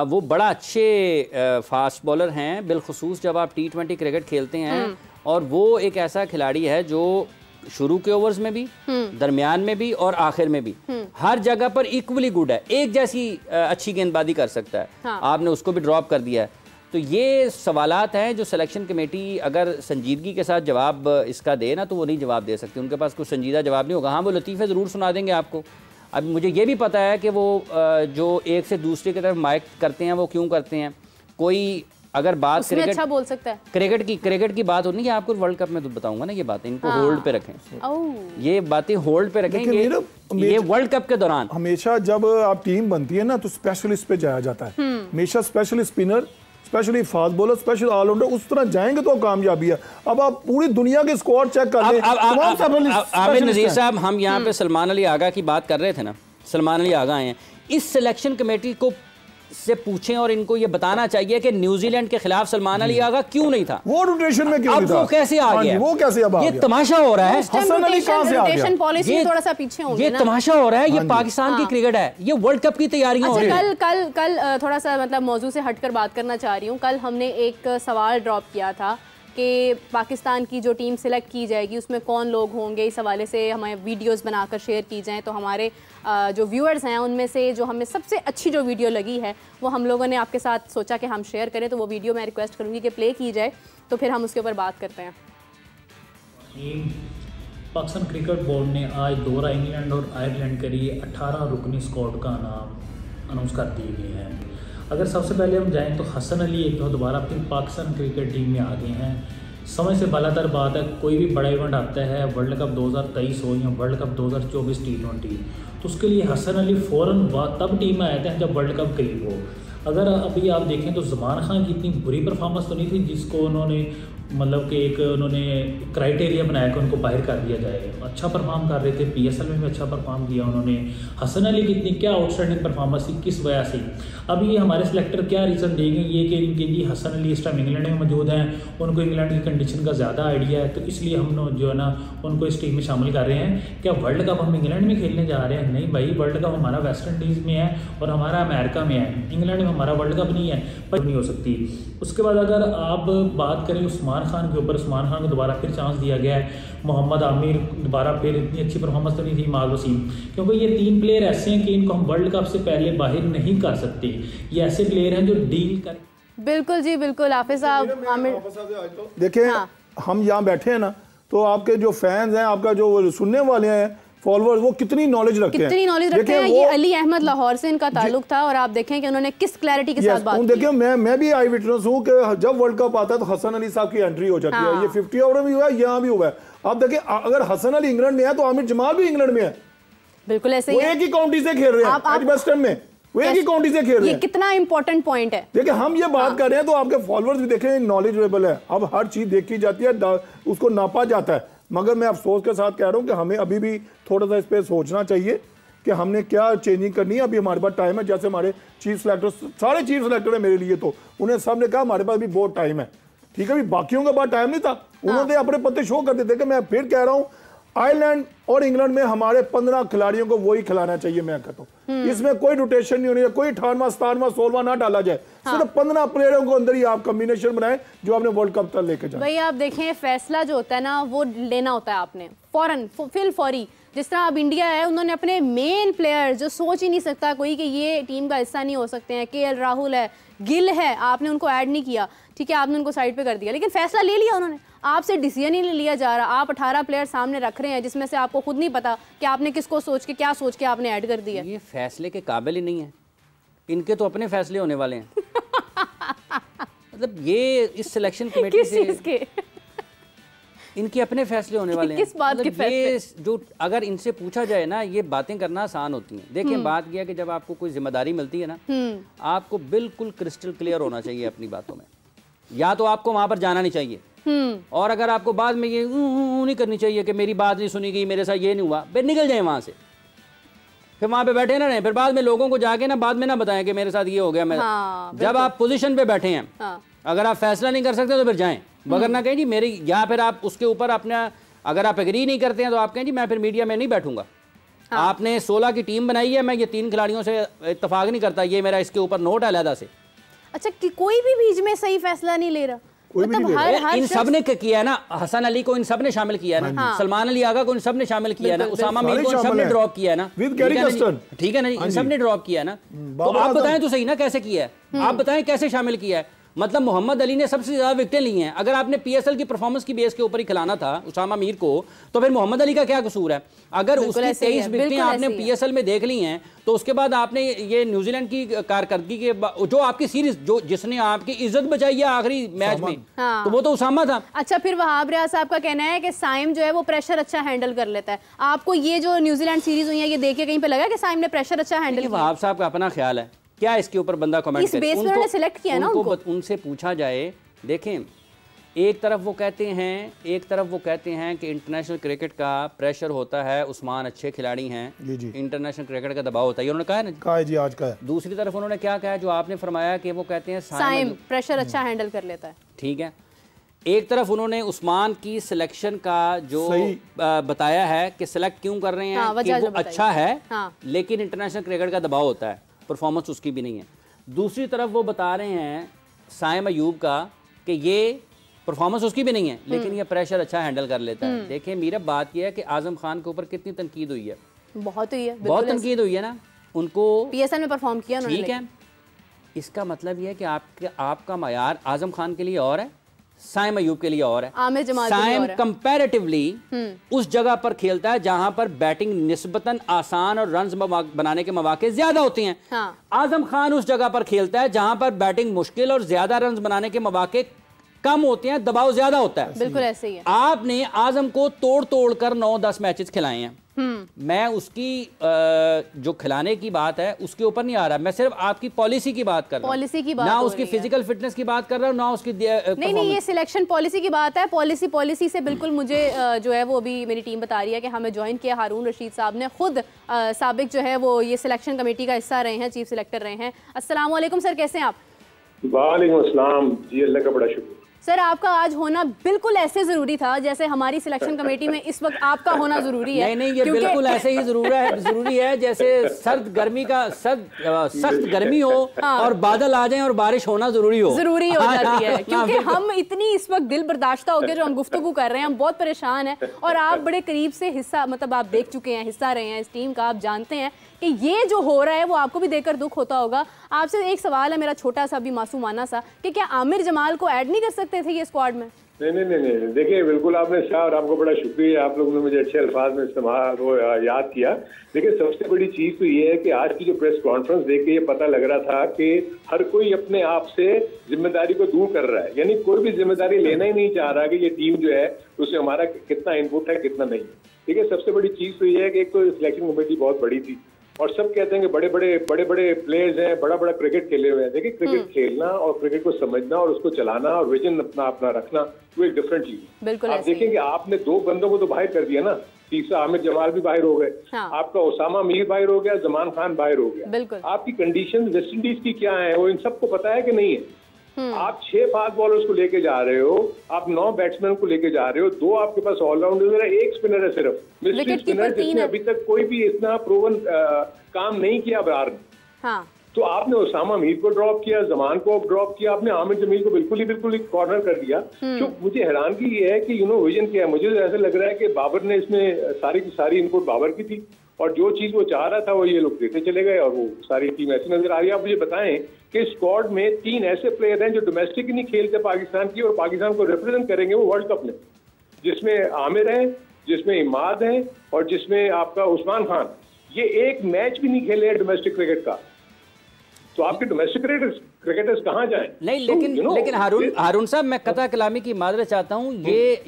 वो बड़ा अच्छे फास्ट बॉलर हैं, बिलखुसूस जब आप T20 क्रिकेट खेलते हैं, और वो एक ऐसा खिलाड़ी है जो शुरू के ओवर्स में भी, दरमियान में भी और आखिर में भी, हर जगह पर इक्वली गुड है, एक जैसी अच्छी गेंदबाजी कर सकता है। हाँ। आपने उसको भी ड्रॉप कर दिया है। तो ये सवालात हैं जो सिलेक्शन कमेटी अगर संजीदगी के साथ जवाब इसका दे ना, तो वो नहीं जवाब दे सकती, उनके पास कुछ संजीदा जवाब नहीं होगा। हाँ, वो लतीफ़े ज़रूर सुना देंगे आपको। अब मुझे ये भी पता है कि वो जो एक से दूसरे की तरफ माइक करते हैं वो क्यों करते हैं। कोई अगर बात क्रिकेट अच्छा बोल सकता है, क्रिकेट की बात होनी है, आपको वर्ल्ड कप में तो बताऊंगा ना ये बातें, इनको होल्ड पे रखें, ये बातें होल्ड पे रखें, ये वर्ल्ड कप के दौरान। हमेशा जब आप टीम बनती है ना तो स्पेशलिस्ट पे जाया जाता है, हमेशा specialist spinner, specially fast bowler, special allrounder, उस तरह जाएंगे तो कामयाबी है। अब आप पूरी दुनिया के स्क्वाड चेक कर लें। आबिद नज़ीर साहब, हम यहाँ पे सलमान अली आगा की बात कर रहे थे ना, सलमान अली आगा हैं, इस सिलेक्शन कमेटी को से पूछें और इनको ये बताना चाहिए कि न्यूजीलैंड के खिलाफ सलमान अली आगा क्यों नहीं था, वो रोटेशन में क्यों नहीं था, वो कैसे आ गया, वो कैसे अब आ गया, ये तमाशा हो रहा है। हसन अली कहां से आ गया, पॉलिसी में थोड़ा सा पीछे होंगे ये तमाशा हो रहा है, ये पाकिस्तान की क्रिकेट है, ये वर्ल्ड कप की तैयारियां हो रही हैं। कल थोड़ा सा मतलब मौजू से हटकर बात करना चाह रही हूँ। कल हमने एक सवाल ड्रॉप किया था कि पाकिस्तान की जो टीम सिलेक्ट की जाएगी उसमें कौन लोग होंगे, इस हवाले से हमें वीडियोस बनाकर शेयर की जाएं। तो हमारे जो व्यूअर्स हैं उनमें से जो हमें सबसे अच्छी जो वीडियो लगी है वो हम लोगों ने आपके साथ सोचा कि हम शेयर करें, तो वो वीडियो मैं रिक्वेस्ट करूँगी कि प्ले की जाए, तो फिर हम उसके ऊपर बात करते हैं। पाकिस्तान क्रिकेट बोर्ड ने आज दौरा इंग्लैंड और आयरलैंड के लिए 18 रुकनी स्क्वाड का नाम अनाउंस कर दिए गए हैं। अगर सबसे पहले हम जाएं तो हसन अली एक दो दोबारा फिर पाकिस्तान क्रिकेट टीम में आ गए हैं। समय से बालातर बात है, कोई भी बड़ा इवेंट आता है, वर्ल्ड कप 2023 हो या वर्ल्ड कप 2024 T20, तो उसके लिए हसन अली फ़ौरन तब टीम में आए थे जब वर्ल्ड कप करीब हो। अगर अभी आप देखें तो ज़मान खान की इतनी बुरी परफॉर्मेंस तो नहीं थी जिसको उन्होंने मतलब कि एक उन्होंने क्राइटेरिया बनाया कि उनको बाहर कर दिया जाए। अच्छा परफॉर्म कर रहे थे, PSL में भी अच्छा परफॉर्म किया उन्होंने। हसन अली की इतनी क्या आउटस्टैंडिंग परफॉर्मेंस थी, किस वजह से। अब ये हमारे सिलेक्टर क्या रीज़न देंगे ये कि इनके जी हसन अली इस टाइम इंग्लैंड में मौजूद हैं, उनको इंग्लैंड की कंडीशन का ज़्यादा आइडिया है, तो इसलिए हम जो है ना उनको इस टीम में शामिल कर रहे हैं। क्या वर्ल्ड कप हम इंग्लैंड में खेलने जा रहे हैं? नहीं भाई, वर्ल्ड कप हमारा वेस्ट इंडीज़ में है और हमारा अमेरिका में है, इंग्लैंड में हमारा वर्ल्ड कप नहीं है, पर नहीं हो सकती। उसके बाद अगर आप बात करें उस्मान खान के ऊपर, उस्मान खान को दोबारा फिर चांस दिया गया है। मोहम्मद आमिर दोबारा फिर इतनी अच्छी परफॉर्मेंस तो नहीं थी, इमाद वसीम, क्योंकि ये 3 प्लेयर ऐसे हैं कि इनको हम वर्ल्ड कप से पहले बाहर नहीं कर सकते। ये ऐसे प्लेयर हैं जो डील कर। बिल्कुल जी बिल्कुल। हाफिज साहब, आमिर देखिए, हम यहाँ बैठे हैं ना, तो आपके जो फैंस हैं, आपका जो सुनने वाले हैं, फॉलोअर्स, वो कितनी नॉलेज रखते हैं, कितनी नॉलेज रखते हैं। ये अली अहमद लाहौर से इनका ताल्लुक था और आप देखें कि उन्होंने किस क्लैरिटी के साथ बात की। देखिए, मैं भी आई विटनेस हूँ कि जब वर्ल्ड कप आता है तो हसन अली साहब की एंट्री हो जाती है। ये 50 ओवर में भी हुआ है, यहाँ भी हुआ है। आप देखिए, अगर हसन अली इंग्लैंड में है तो आमिर जमाल भी इंग्लैंड में है। बिल्कुल ऐसे ही, एक ही काउंटी से खेल रहे हैं एजबेस्टन में, वो एक ही काउंटी से खेल रहे हैं। ये कितना इंपॉर्टेंट पॉइंट है। देखिए, हम ये बात कर रहे हैं तो आपके फॉलोअर्स भी देखें नॉलेजेबल है। अब हर चीज देखी जाती है, उसको नापा जाता है, मगर मैं अफसोस के साथ कह रहा हूं कि हमें अभी भी थोड़ा सा इस पर सोचना चाहिए कि हमने क्या चेंजिंग करनी है। अभी हमारे पास टाइम है। जैसे हमारे चीफ सेलेक्टर, सारे चीफ सेलेक्टर है मेरे लिए, तो उन्हें सब ने कहा हमारे पास भी बहुत टाइम है। ठीक है, भी बाकियों के पास टाइम नहीं था, उन्होंने अपने पत्ते शो कर देते। कि मैं फिर कह रहा हूं, आयरलैंड और इंग्लैंड में हमारे 15 खिलाड़ियों को वही खिलाना चाहिए। मैं कहता हूं इसमें कोई रोटेशन नहीं होनी है, कोई 18वां 17वां 16वां ना डाला जाए। सिर्फ 15 प्लेयरों को अंदर ही आप कॉम्बिनेशन बनाएं जो आपने वर्ल्ड कप तक लेके जाए। भाई आप देखें, फैसला जो होता है ना वो लेना होता है आपने फौरन, फौरी। जिस तरह अब इंडिया है, उन्होंने अपने मेन प्लेयर जो सोच ही नहीं सकता कोई कि ये टीम का हिस्सा नहीं हो सकते हैं, KL राहुल है, गिल है, आपने उनको ऐड नहीं किया, ठीक है, आपने उनको साइड पे कर दिया, लेकिन फैसला ले लिया उन्होंने। आपसे डिसीजन ही नहीं लिया जा रहा। आप 18 प्लेयर सामने रख रहे हैं जिसमें से आपको खुद नहीं पता कि आपने किसको सोच के क्या सोच के आपने ऐड कर दिया। ये फैसले के काबिल ही नहीं है, इनके तो अपने फैसले होने वाले हैं। मतलब ये इस सिलेक्शन कमेटी से इनके अपने फैसले होने वाले हैं। किस बात के फैसले? जो अगर इनसे पूछा जाए ना, ये बातें करना आसान होती हैं। देखिए, बात यह है कि जब आपको कोई जिम्मेदारी मिलती है ना, आपको बिल्कुल क्रिस्टल क्लियर होना चाहिए अपनी बातों में। या तो आपको वहां पर जाना नहीं चाहिए, और अगर आपको बाद में ये नहीं करनी चाहिए कि मेरी बात नहीं सुनी गई, मेरे साथ ये नहीं हुआ, फिर निकल जाए वहां से, फिर वहां पे बैठे ना रहे, फिर बाद में लोगों को जाके ना बाद में ना बताएं कि मेरे साथ ये हो गया। जब आप पोजीशन पे बैठे हैं, अगर आप फैसला नहीं कर सकते तो फिर जाएं, मगर ना कहें जी मेरी, या फिर आप उसके ऊपर अपना, अगर आप एग्री नहीं करते हैं तो आप कहें जी मैं फिर मीडिया में नहीं बैठूंगा। आपने 16 की टीम बनाई है, मैं ये 3 खिलाड़ियों से इत्तेफाक नहीं करता, ये मेरा इसके ऊपर नोट है अलहदा से। अच्छा, कि कोई भी बीच में सही फैसला नहीं ले रहा, कोई भी नहीं ले रहा। इन सब ने किया है ना, हसन अली को इन सब ने शामिल किया है ना, सलमान अली आगा को इन सब ने शामिल किया है ना, उसामा मीर को इन सब ने ड्रॉप किया है ना, ठीक है ना, इन सब ने ड्रॉप किया है ना। तो आप बताएं तो सही ना कैसे किया है, आप बताएं कैसे शामिल किया है। मतलब मोहम्मद अली ने सबसे ज्यादा विकेटें ली हैं। अगर आपने पीएसएल की परफॉर्मेंस की बेस के ऊपर ही खिलाना था उसामा मीर को, तो फिर मोहम्मद अली का क्या कसूर है? अगर उसकी 23 विकेटें आपने पीएसएल में देख ली हैं, तो उसके बाद आपने ये न्यूजीलैंड की कारकर्दगी के जो आपकी सीरीज जो जिसने आपकी इज्जत बचाई है आखिरी मैच में, तो वो तो उसामा था। अच्छा, फिर वहाब रियाज साहब का कहना है कि साइम जो है वो प्रेशर अच्छा हैंडल कर लेता है। आपको ये जो न्यूजीलैंड सीरीज हुई है ये देख के कहीं पे लगा कि साइम ने प्रेशर अच्छा हैंडल किया? वहाब साहब का अपना ख्याल है, क्या इसके ऊपर बंदा कमेंट करे? उनको सिलेक्ट किया ना, उनसे पूछा जाए। देखें, एक तरफ वो कहते हैं कि इंटरनेशनल क्रिकेट का प्रेशर होता है, उस्मान अच्छे खिलाड़ी हैं, इंटरनेशनल क्रिकेट का दबाव होता है, ये उन्होंने कहा है ना, कहा है जी, आज का है। दूसरी तरफ उन्होंने क्या कहा जो आपने फरमाया कि वो कहते हैं साइम प्रेशर अच्छा हैंडल कर लेता है। ठीक है, एक तरफ उन्होंने उस्मान की सिलेक्शन का जो बताया है कि सिलेक्ट क्यों कर रहे हैं कि वो अच्छा है, लेकिन इंटरनेशनल क्रिकेट का दबाव होता है, परफॉर्मेंस उसकी भी नहीं है। दूसरी तरफ वो बता रहे हैं साइम अयूब का कि ये परफॉर्मेंस उसकी भी नहीं है, लेकिन ये प्रेशर अच्छा हैंडल कर लेता है। देखें, मेरा बात यह है कि आजम खान के ऊपर कितनी तनकीद हुई है, बहुत हुई है, बहुत तनकीद हुई है ना, उनको पीएसएल में परफॉर्म किया उन्होंने। ठीक है, इसका मतलब यह है कि आपका मायार आजम खान के लिए और है, साइम अयूब के लिए और है। आमिर जमाल साइम कंपैरेटिवली उस जगह पर खेलता है जहां पर बैटिंग निस्बतन आसान और रन्स बनाने के मौके ज्यादा होते हैं। आजम खान उस जगह पर खेलता है जहां पर बैटिंग मुश्किल और ज्यादा रन्स बनाने के मौके कम होते हैं, दबाव ज्यादा होता है। बिल्कुल ऐसे ही है। आपने आजम को तोड़ कर 9-10 मैचेस खिलाए हैं। मैं उसकी जो खिलाने की बात है उसके ऊपर नहीं आ रहा, मैं सिर्फ आपकी पॉलिसी की बात कर रहा हूं, ना उसकी फिजिकल फिटनेस की बात कर रहा हूं, ना उसकी नहीं, ये सिलेक्शन पॉलिसी की बात है। पॉलिसी से बिल्कुल मुझे जो है वो अभी मेरी टीम बता रही है कि हमें ज्वाइन किया हारून रशीद साहब ने, खुद साबिक जो है वो ये सिलेक्शन कमेटी का हिस्सा रहे हैं, चीफ सिलेक्टर रहे हैं। अस्सलाम वालेकुम सर, कैसे हैं आप? वालेकुम अस्सलाम जी, अल्लाह का बड़ा शुक्र। सर, आपका आज होना बिल्कुल ऐसे जरूरी था जैसे हमारी सिलेक्शन कमेटी में इस वक्त आपका होना जरूरी है। नहीं, ये बिल्कुल ऐसे ही जरूरी है जैसे सख्त गर्मी हो और बादल आ जाएं और बारिश होना जरूरी हो जाती है, क्योंकि हम इतनी इस वक्त दिल बर्दाश्ता हो गए जो हम गुफ्तगू कर रहे हैं, हम बहुत परेशान हैं। और आप बड़े करीब से हिस्सा, मतलब आप देख चुके हैं, हिस्सा रहे हैं इस टीम का, आप जानते हैं कि ये जो हो रहा है वो आपको भी देखकर दुख होता होगा। आपसे एक सवाल है मेरा, छोटा सा भी मासूमाना सा, कि क्या आमिर जमाल को ऐड नहीं कर सकते थे ये स्क्वाड में? नहीं, देखिए बिल्कुल आपने कहा और आपको बड़ा शुक्रिया, आप लोगों ने मुझे अच्छे अल्फाज में इस्तेमाल वो याद किया। देखिए, सबसे बड़ी चीज तो ये है कि आज की जो प्रेस कॉन्फ्रेंस देख के ये पता लग रहा था कि हर कोई अपने आप से जिम्मेदारी को दूर कर रहा है, यानी कोई भी जिम्मेदारी लेना ही नहीं चाह रहा कि ये टीम जो है उसमें हमारा कितना इनपुट है कितना नहीं। ठीक है, सबसे बड़ी चीज तो ये है कि एक तो सिलेक्शन कमेटी बहुत बड़ी थी और सब कहते हैं कि बड़े बड़े प्लेयर्स हैं, बड़ा क्रिकेट खेले हुए हैं। देखिए, क्रिकेट खेलना और क्रिकेट को समझना और उसको चलाना और विजन अपना रखना वो एक डिफरेंट चीज है। आप देखेंगे आपने 2 बंदों को तो बाहर कर दिया ना, तीसरा आमिर जमाल भी बाहर हो गए, आपका उसामा मीर बाहर हो गया, जमान खान बाहर हो गया। आपकी कंडीशन वेस्ट इंडीज की क्या है वो इन सबको पता है कि नहीं है? आप 6 फास्ट बॉलर्स को लेके जा रहे हो, आप 9 बैट्समैन को लेके जा रहे हो, 2 आपके पास ऑलराउंडर है, 1 स्पिनर है सिर्फ, मिस्ट्री स्पिनर, जिसने अभी तक कोई भी इतना प्रूवन काम नहीं किया बरार ने। तो आपने उसामा मीर को ड्रॉप किया, जमान को ड्रॉप किया, आपने आमिर जमील को बिल्कुल ही कॉर्नर कर दिया। जो मुझे हैरानगी ये है कि विजन क्या है, मुझे ऐसा लग रहा है कि बाबर ने इसमें सारी की सारी इनपुट बाबर की थी और जो चीज वो चाह रहा था वो ये लोग देते चले गए और वो सारी टीम ऐसी नजर आ रही है। आप मुझे बताएं कि स्क्वाड में 3 ऐसे प्लेयर हैं जो डोमेस्टिक नहीं खेलते पाकिस्तान की और पाकिस्तान को रिप्रेजेंट करेंगे वो वर्ल्ड कप में, जिसमें आमिर है, जिसमें इमाद है और जिसमें आपका उस्मान खान। ये एक मैच भी नहीं खेले हैं डोमेस्टिक क्रिकेट का, तो आपके डोमेस्टिक क्रिकेटर्स कहाँ जाएं? नहीं, लेकिन हारून साहब, मैं कता कलामी की माजरत चाहता हूँ।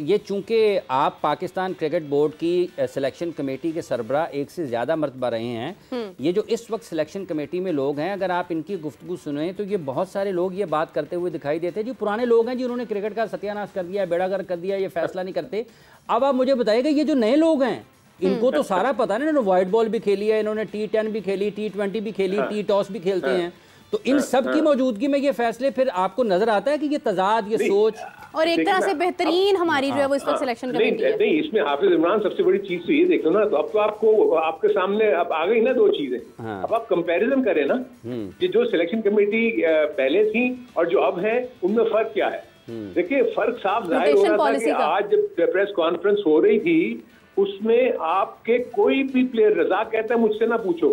ये चूंकि आप पाकिस्तान क्रिकेट बोर्ड की सिलेक्शन कमेटी के सरबराह एक से ज्यादा मरतबा रहे हैं, ये जो इस वक्त सिलेक्शन कमेटी में लोग हैं, अगर आप इनकी गुफ्तगू सुने तो ये बहुत सारे लोग ये बात करते हुए दिखाई देते हैं जो पुराने लोग हैं जिन्होंने क्रिकेट का सत्यानाश कर दिया, बेड़ागर कर दिया, ये फैसला नहीं करते। अब आप मुझे बताइएगा, ये जो नए लोग हैं इनको तो सारा पता है, इन्होंने वाइट बॉल भी खेली है, इन्होंने T10 भी खेली, T20 भी खेली, टी टॉस भी खेलते हैं, तो इन सब की मौजूदगी में ये फैसले फिर आपको नजर आता है कि ये तजाद, ये सोच और एक तरह से बेहतरीन हमारी जो है वो इस वक्त सिलेक्शन कमेटी है। नहीं, इसमें हाफिज इमरान सबसे बड़ी चीज तो ये देखो ना, तो अब तो आपको आपके सामने अब आ गई ना 2 चीजें। अब आप कंपैरिजन करें ना कि जो सिलेक्शन कमेटी पहले थी और जो अब है उनमें फर्क क्या है। देखिए फर्क साफ जाहिर हो रहा था कि आज जब प्रेस कॉन्फ्रेंस हो रही थी उसमें आपके कोई भी प्लेयर, रजा कहता है मुझसे ना पूछो,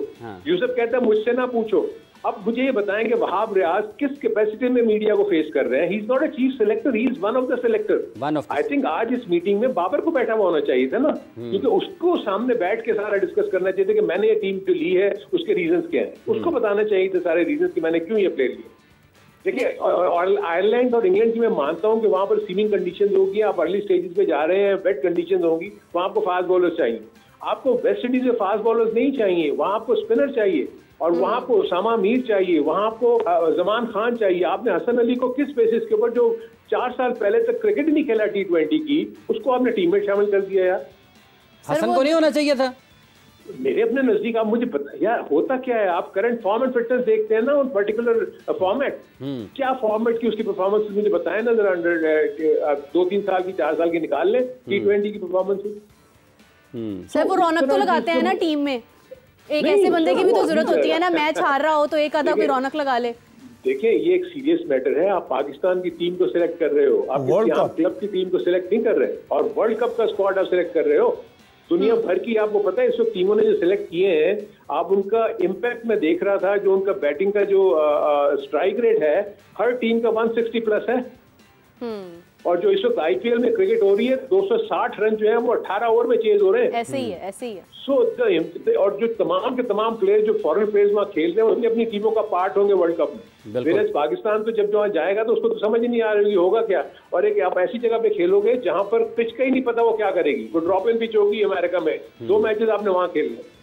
यूसुफ कहता है मुझसे ना पूछो। अब मुझे ये बताएं कि वहाब रियाज किस कैपेसिटी में मीडिया को फेस कर रहे हैं? He is not a chief selector, he is one of the selector. I think आज इस मीटिंग में बाबर को बैठा हुआ होना चाहिए था ना, क्योंकि उसको सामने बैठ के सारा डिस्कस करना चाहिए था कि मैंने ये टीम जो ली है उसके रीजंस क्या है, उसको बताना चाहिए थे सारे रीजंस कि मैंने क्यों ये प्लेयर लिया। देखिए आयरलैंड और इंग्लैंड की मैं मानता हूं कि वहां पर सीमिंग कंडीशंस होगी, आप अर्ली स्टेजेस पे जा रहे हैं, वेट कंडीशंस होंगी, वहां आपको फास्ट बॉलर्स चाहिए। आपको वेस्ट इंडीज में फास्ट बॉलर्स नहीं चाहिए, वहां आपको स्पिनर चाहिए, और वहां आपको उसामा मीर चाहिए, वहां आपको जमान खान चाहिए। आपने हसन अली को किस बेसिस के ऊपर, जो 4 साल पहले तक क्रिकेट ही नहीं खेला T20 की, उसको आपने टीम में शामिल कर दिया यार? हसन को नहीं होना चाहिए था मेरे अपने नजदीक। आप मुझे पता यार होता क्या है, आप करंट फॉर्म एंड फिटनेस देखते हैं ना उन पर्टिकुलर फॉर्मेट, क्या फॉर्मेट की उसकी परफॉर्मेंस मुझे बताएं ना जरा। 2-3 साल की 4 साल की निकाल लें T20 की परफॉर्मेंस। सर वो रौनक तो लगाते हैं ना टीम में, एक ऐसे बंदे की भी तो जरूरत होती है ना, मैच हार रहा हो तो एक आधा कोई रौनक लगा ले। देखिए ये एक सीरियस मैटर है, आप पाकिस्तान की टीम को सिलेक्ट कर रहे हो, आप क्लब की टीम को सिलेक्ट नहीं कर रहे, और वर्ल्ड कप का स्क्वाड आप सिलेक्ट कर रहे हो। दुनिया भर की आपको पता है इस वक्त टीमों ने जो सिलेक्ट किए हैं, आप उनका इम्पैक्ट में देख रहा था, जो उनका बैटिंग का जो स्ट्राइक रेट है हर टीम का 160 प्लस है, और जो इस वक्त आईपीएल में क्रिकेट हो रही है 260 रन जो है वो 18 ओवर में चेज हो रहे हैं। ऐसे ही है, ऐसे ही है। और जो तमाम के तमाम प्लेयर जो फॉरेन प्लेयर्स वहाँ खेल रहे हैं अपनी अपनी टीमों का पार्ट होंगे वर्ल्ड कप में। फिर पाकिस्तान तो जब वहाँ जाएगा तो उसको तो समझ ही नहीं आ रही होगा क्या, और एक आप ऐसी जगह पे खेलोगे जहां पर पिच का ही नहीं पता वो क्या करेगी। वो ड्रॉप इन पिच होगी अमेरिका में, 2 मैचेस आपने वहाँ खेल लिया।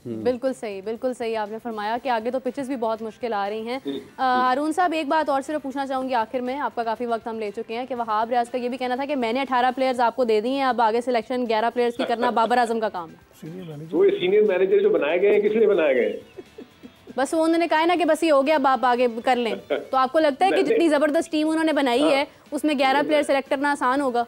बिल्कुल सही आपने फरमाया कि आगे तो पिचेस भी बहुत मुश्किल आ रही हैं। हारून साहब एक बात और सिर्फ पूछना चाहूंगी आखिर में, आपका काफ़ी वक्त हम ले चुके हैं, कि वहाब रियाज का ये भी कहना था कि मैंने 18 प्लेयर्स आपको दे दिए हैं, अब आगे सिलेक्शन 11 प्लेयर्स की करना बाबर आजम का काम है। तो ये सीनियर मैनेजर जो बनाए गए हैं किसने बनाए गए? बस वो उन्होंने कहा ना कि बस ये हो गया, अब आप आगे कर लें। तो आपको लगता है कि जितनी ज़बरदस्त टीम उन्होंने बनाई है उसमें 11 प्लेयर सेलेक्ट करना आसान होगा?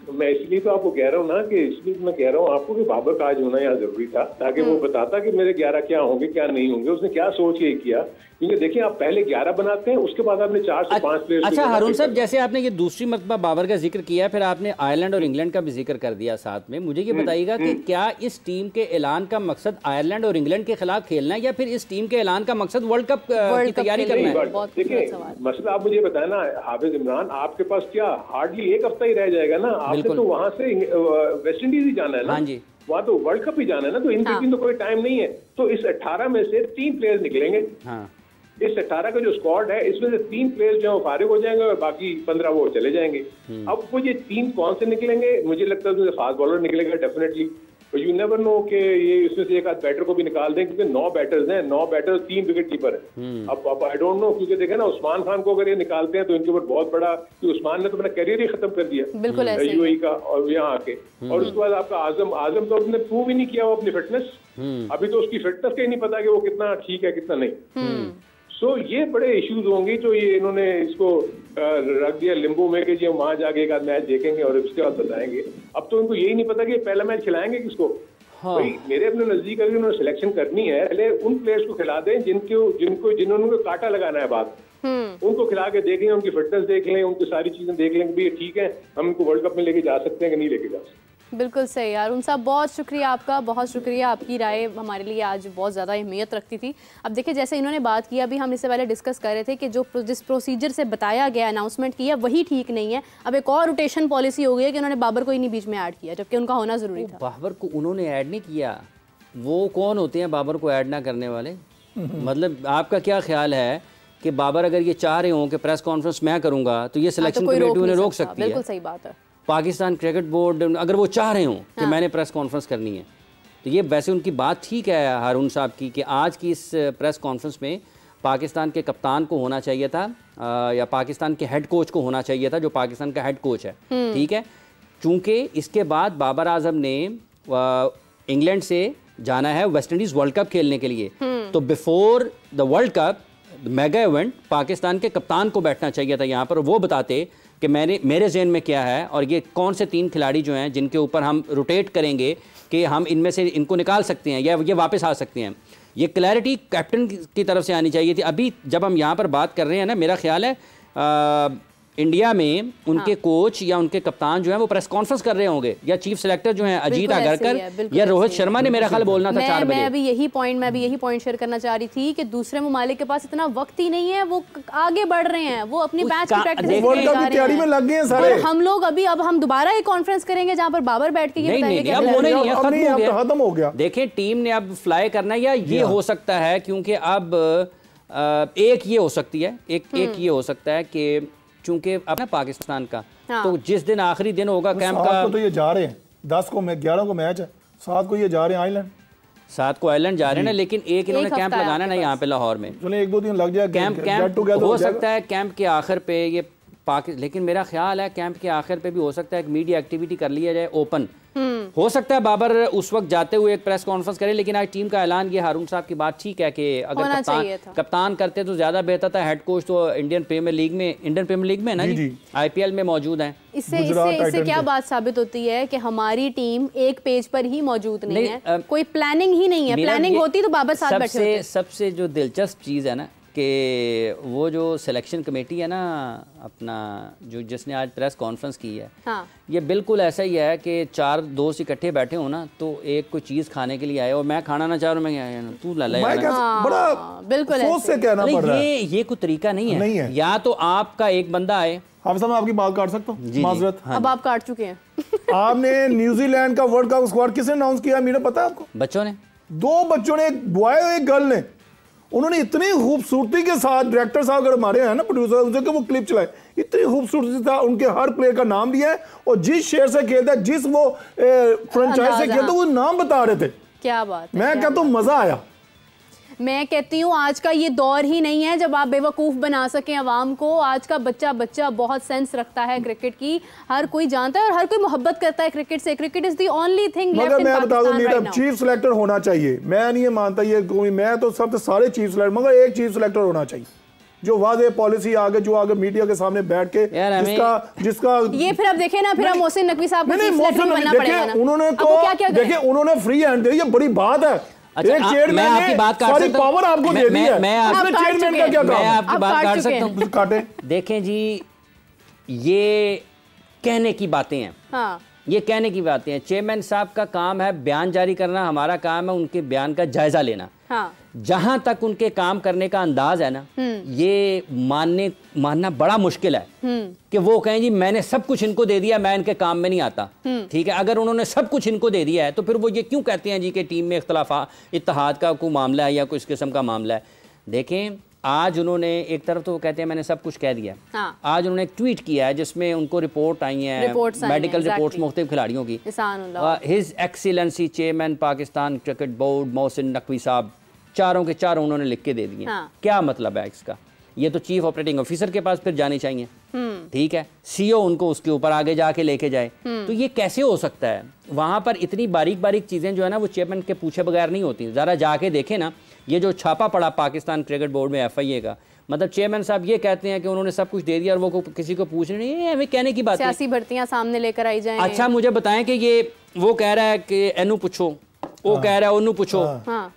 मैं इसलिए तो आपको कह रहा हूँ ना, कि इसलिए मैं कह रहा हूँ आपको कि बाबर का आज होना यहाँ जरूरी था, ताकि वो बताता कि मेरे 11 क्या होंगे क्या नहीं होंगे। उसने क्या सोच के किया, क्योंकि देखिए आप पहले 11 बनाते हैं, उसके बाद आपने 4 से 5 प्लेयर। अच्छा हारून साहब, जैसे आपने ये दूसरी मरतबा बाबर का जिक्र किया, फिर आपने आयरलैंड और इंग्लैंड का भी जिक्र कर दिया साथ में, मुझे ये बताइएगा कि क्या इस टीम के ऐलान का मकसद आयरलैंड और इंग्लैंड के खिलाफ खेलना है, या फिर इस टीम के ऐलान का मकसद वर्ल्ड कप की तैयारी करना है? देखिए मसला आप मुझे बताए ना हाफिज इमरान, आपके पास क्या हार्डली 1 हफ्ता ही रह जाएगा ना, आपने तो वहां से वेस्ट इंडीज ही जाना है ना। हाँ जी, वहाँ तो वर्ल्ड कप ही जाना है ना, तो इन बिटवीन तो कोई टाइम नहीं है। तो इस 18 में से 3 प्लेयर्स निकलेंगे। हाँ। इस 18 का जो स्क्वाड है इसमें से 3 प्लेयर्स जो फारिग हो जाएंगे और बाकी 15 वो चले जाएंगे। अब वो ये 3 कौन से निकलेंगे? मुझे लगता है फास्ट बॉलर निकलेगा डेफिनेटली, यू नेवर नो कि ये इसमें से एक आध बैटर को भी निकाल दें, क्योंकि 9 बैटर्स हैं, 9 बैटर्स 3 विकेट कीपर है। अब आई डोंट नो, क्योंकि देखे ना उस्मान खान को अगर ये निकालते हैं तो इनके ऊपर बहुत बड़ा, कि उस्मान ने तो अपना करियर ही खत्म कर दिया यूएई का और यहाँ आके। और उसके बाद आपका आजम तो अपने प्रूव ही नहीं किया वो अपनी फिटनेस, अभी तो उसकी फिटनेस का ही नहीं पता कि वो कितना ठीक है कितना नहीं। सो ये बड़े इश्यूज होंगे जो ये इन्होंने इसको रख दिया लिम्बो में, कि जी हम वहां जाके एक आध मैच देखेंगे और उसके बाद बताएंगे। अब तो इनको यही नहीं पता कि पहला मैच खिलाएंगे किसको। हाँ। भाई मेरे अपने नजदीक अगर उन्होंने सिलेक्शन करनी है, पहले उन प्लेयर्स को खिला दें जिन्होंने कांटा लगाना है बात, उनको खिला के देख लें, उनकी फिटनेस देख लें, उनकी सारी चीजें देख लें कि ठीक है हम इनको वर्ल्ड कप में लेके जा सकते हैं कि नहीं लेके जा सकते। बिल्कुल सही हारून साहब, बहुत शुक्रिया आपका, बहुत शुक्रिया। आपकी राय हमारे लिए आज बहुत ज़्यादा अहमियत रखती थी। अब देखिए जैसे इन्होंने बात की, अभी हम इससे पहले डिस्कस कर रहे थे कि जिस प्रोसीजर से बताया गया, अनाउंसमेंट किया, वही ठीक नहीं है। अब एक और रोटेशन पॉलिसी हो गई है कि उन्होंने बाबर को इन्हीं बीच में ऐड किया, जबकि उनका होना ज़रूरी था। बाबर को उन्होंने ऐड नहीं किया, वो कौन होते हैं बाबर को ऐड ना करने वाले? मतलब आपका क्या ख्याल है कि बाबर अगर ये चाह रहे हों कि प्रेस कॉन्फ्रेंस मैं करूँगा तो ये सिलेक्शन कमेटी उन्हें रोक सकती है? बिल्कुल सही बात है। पाकिस्तान क्रिकेट बोर्ड अगर वो चाह रहे हों कि मैंने प्रेस कॉन्फ्रेंस करनी है, तो ये वैसे उनकी बात ठीक है हारून साहब की, कि आज की इस प्रेस कॉन्फ्रेंस में पाकिस्तान के कप्तान को होना चाहिए था, या पाकिस्तान के हेड कोच को होना चाहिए था, जो पाकिस्तान का हेड कोच है। ठीक है, चूँकि इसके बाद बाबर आजम ने इंग्लैंड से जाना है वेस्ट इंडीज़ वर्ल्ड कप खेलने के लिए, तो before the world cup mega event Pakistan के कप्तान को बैठना चाहिए था यहाँ पर, वो बताते कि मेरे ज़हन में क्या है और ये कौन से 3 खिलाड़ी जो हैं जिनके ऊपर हम रोटेट करेंगे कि हम इनमें से इनको निकाल सकते हैं या ये वापस आ सकते हैं। ये क्लैरिटी कैप्टन की तरफ से आनी चाहिए थी। अभी जब हम यहाँ पर बात कर रहे हैं ना, मेरा ख्याल है इंडिया में उनके कोच या उनके कप्तान जो हैं वो प्रेस कॉन्फ्रेंस कर रहे होंगे, या चीफ सेलेक्टर जो हैं अजीत आगरकर या रोहित शर्मा ने मेरा ख्याल बोलना था 4 बजे। मैं अभी यही पॉइंट शेयर करना चाह रही थी कि दूसरे ममालिक के पास इतना वक्त ही नहीं है, वो आगे बढ़ रहे हैं, वो अपनी मैच की प्रैक्टिस तैयारी में लग गए हैं सारे। हम लोग अब हम दोबारा एक कॉन्फ्रेंस करेंगे जहां पर बाबर बैठ के ये बताएंगे अब होने नहीं है, खत्म हो गया। देखें टीम ने अब फ्लाई करना है, या ये हो सकता है क्योंकि अब एक ये हो सकती है, एक ये हो सकता है कि चूंकि अब ना पाकिस्तान का तो जिस दिन आखिरी दिन होगा कैंप का, तो ये जा रहे हैं 10 को 11 को मैच है, 7 को ये जा रहे हैं आइलैंड, 7 को आइलैंड जा रहे हैं ना, लेकिन एक इन्होंने कैंप लगाना ना यहाँ पे लाहौर में, चलो 1-2 दिन लग जाए कैंप हो सकता है कैंप के आखिर पे ये लेकिन मेरा ख्याल है कैंप के आखिर पे भी हो सकता है एक मीडिया एक्टिविटी कर लिया जाए ओपन। हो सकता है बाबर उस वक्त जाते हुए एक प्रेस कॉन्फ्रेंस करे, लेकिन आज टीम का ऐलान ये हारून साहब की बात ठीक है कि अगर कप्तान करते तो ज्यादा बेहतर था। हेड कोच तो इंडियन प्रीमियर लीग में ना जी, IPL में मौजूद है। इससे क्या बात साबित होती है कि हमारी टीम एक पेज पर ही मौजूद नहीं है, कोई प्लानिंग ही नहीं है। प्लानिंग होती तो बाबर साथ बैठे होते। सबसे जो दिलचस्प चीज है ना कि वो जो सिलेक्शन कमेटी है ना अपना जो जिसने आज प्रेस कॉन्फ्रेंस की है, हाँ। ये बिल्कुल ऐसा ही है कि 4 दोस्त इकट्ठे बैठे हो ना, तो एक कोई चीज़ खाने के लिए आए और मैं खाना ना चाह रहा, मैं तू ला बड़ा बिल्कुल से कहना पड़ रहा है। ये कोई तरीका नहीं है। या तो आपका एक बंदा आए। हाफिज़ साहब मैं आपकी बात काट सकता हूँ माजरत? अब आप काट चुके हैं। आपने न्यूजीलैंड का वर्ल्ड कप स्क्वाड किसने अनाउंस किया मीरा पता है आपको? बच्चों ने, 2 बच्चों ने, एक बॉय और एक गर्ल ने। उन्होंने इतनी खूबसूरती के साथ, डायरेक्टर साहब अगर हमारे हैं ना प्रोड्यूसर, उनसे वो क्लिप चलाए, इतनी खूबसूरती था, उनके हर प्लेयर का नाम दिया है और जिस शहर से खेलता है, जिस वो फ्रेंचाइज से खेलता है, वो नाम बता रहे थे। क्या बात है, मैं कहता हूँ मजा आया। मैं कहती हूँ आज का ये दौर ही नहीं है जब आप बेवकूफ़ बना सकें अवाम को। आज का बच्चा बहुत सेंस रखता है क्रिकेट की, हर कोई जानता है और हर कोई मोहब्बत करता है क्रिकेट से। Cricket is the only thing left in Pakistan right now. Chief selector होना चाहिए, मैं नहीं मानता ये कोई, मैं तो सब सारे चीफ सिलेक्टर, मगर एक चीफ सिलेक्टर होना चाहिए जो वाज़ेह पॉलिसी आगे, जो आगे मीडिया के सामने बैठ के जिसका ये फिर अब देखें ना, फिर हम मोहसिन नकवी साहब को चीफ सिलेक्टर बनना पड़ेगा ना। उन्होंने तो देखिए उन्होंने फ्री हैंड दे, ये बड़ी बात है। अच्छा, मैं आपकी बात काट सकता हूं, पावर आपको दे दी है, मैं आपकी बात काट सकता हूं। काटे। देखें जी, ये कहने की बातें हैं, हाँ। ये कहने की बातें हैं। चेयरमैन साहब का काम है बयान जारी करना, हमारा काम है उनके बयान का जायजा लेना, हाँ। जहां तक उनके काम करने का अंदाज है ना, ये मानना बड़ा मुश्किल है कि वो कहें जी मैंने सब कुछ इनको दे दिया, मैं इनके काम में नहीं आता। ठीक है, अगर उन्होंने सब कुछ इनको दे दिया है तो फिर वो ये क्यों कहते हैं जी कि टीम में इत्तेहाद का कोई मामला है या कुछ किस्म का मामला है। देखें आज उन्होंने एक तरफ तो वो कहते हैं मैंने सब कुछ कह दिया, हाँ। आज उन्होंने एक ट्वीट किया है जिसमें उनको रिपोर्ट आई हैं, मेडिकल रिपोर्ट्स मुख्तलिफ खिलाड़ियों की। His excellency chairman Pakistan cricket board Mohsin Naqvi साहब, चारों के चारों उन्होंने लिख के दे दिए, हाँ। क्या मतलब है इसका? ये तो चीफ ऑपरेटिंग ऑफिसर के पास फिर जानी चाहिए, ठीक है, CEO उनको उसके ऊपर आगे जाके लेके जाए। तो ये कैसे हो सकता है? वहां पर इतनी बारीक चीजें जो है ना वो चेयरमैन के पूछे बगैर नहीं होती। जरा जाके देखें ना, ये जो छापा पड़ा पाकिस्तान क्रिकेट बोर्ड में FIA का, मतलब चेयरमैन साहब ये कहते हैं कि उन्होंने सब कुछ दे दिया और वो किसी को पूछ नहीं है, हमें कहने की बात है। सियासी भर्तियां सामने लेकर आई जाएं। अच्छा मुझे बताएं कि ये वो कह रहा है कि एनू पूछो, वो कह रहा है ओनू पूछो,